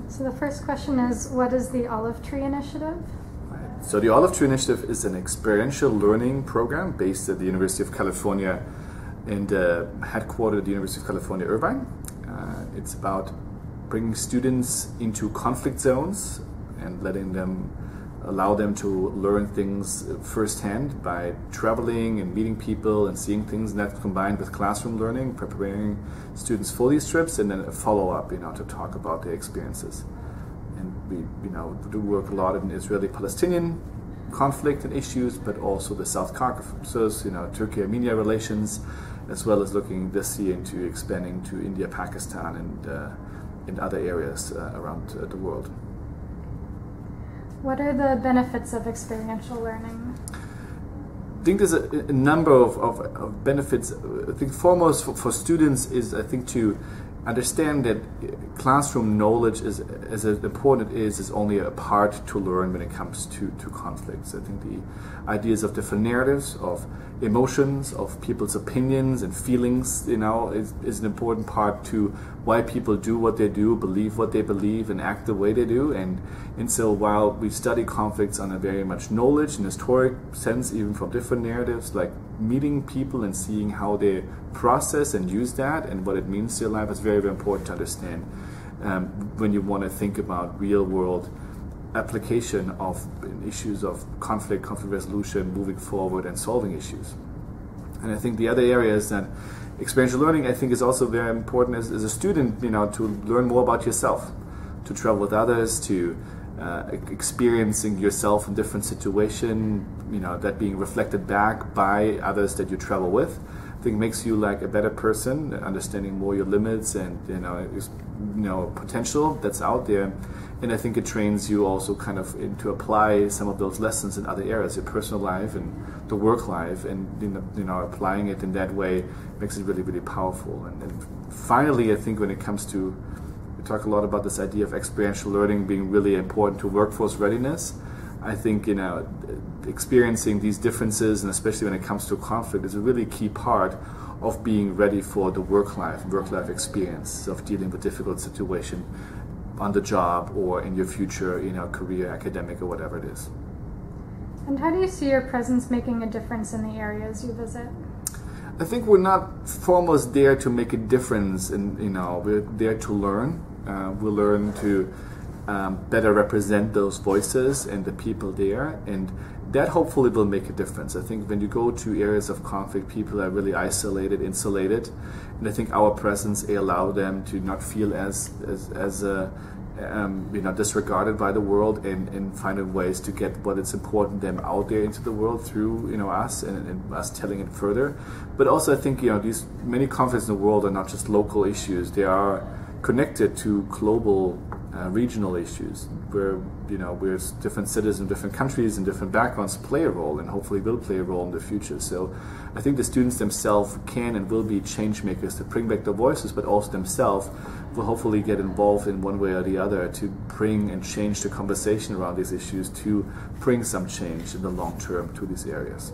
So the first question is, what is the Olive Tree Initiative? Right. So the Olive Tree Initiative is an experiential learning program based at the University of California and headquartered at the University of California, Irvine. It's about bringing students into conflict zones and allow them to learn things firsthand by traveling and meeting people and seeing things, and that combined with classroom learning, preparing students for these trips, and then a follow-up, to talk about their experiences. And we, do work a lot in Israeli-Palestinian conflict and issues, but also the South Caucasus, Turkey-Armenia relations, as well as looking this year into expanding to India, Pakistan, and other areas around the world. What are the benefits of experiential learning? I think there's a number of benefits. I think foremost for students is, to understand that classroom knowledge is as important is only a part to learn when it comes to conflicts. I think the ideas of different narratives, of emotions, of people's opinions and feelings, is an important part to why people do what they do, believe what they believe, and act the way they do. And so while we study conflicts on a very much knowledge and historic sense, even from different narratives, like meeting people and seeing how they process and use that and what it means to their life is very, very important to understand when you want to think about real world application of issues of conflict resolution, moving forward and solving issues. And I think the other area is that experiential learning, is also very important as a student, to learn more about yourself, to travel with others, to experiencing yourself in different situations, that being reflected back by others that you travel with. I think makes you like a better person, understanding more your limits and potential that's out there. And I think it trains you also kind of to apply some of those lessons in other areas, your personal life and the work life, and applying it in that way makes it really, really powerful. And finally, I think when it comes to, we talk a lot about this idea of experiential learning being really important to workforce readiness. I think experiencing these differences, and especially when it comes to conflict, is a really key part of being ready for the work life experience of dealing with difficult situation on the job or in your future, career, academic, or whatever it is. And how do you see your presence making a difference in the areas you visit? I think we're not foremost there to make a difference, we're there to learn. We'll learn to better represent those voices and the people there, and that hopefully will make a difference. I think when you go to areas of conflict, people are really isolated, insulated, and I think our presence allow them to not feel as disregarded by the world, and finding ways to get what is important to them out there into the world through us and us telling it further. But also I think these many conflicts in the world are not just local issues; they are connected to global regional issues where where different citizens, different countries and different backgrounds play a role, and hopefully will play a role in the future. So I think the students themselves can and will be change makers to bring back their voices, but also themselves will hopefully get involved in one way or the other to bring and change the conversation around these issues, to bring some change in the long term to these areas.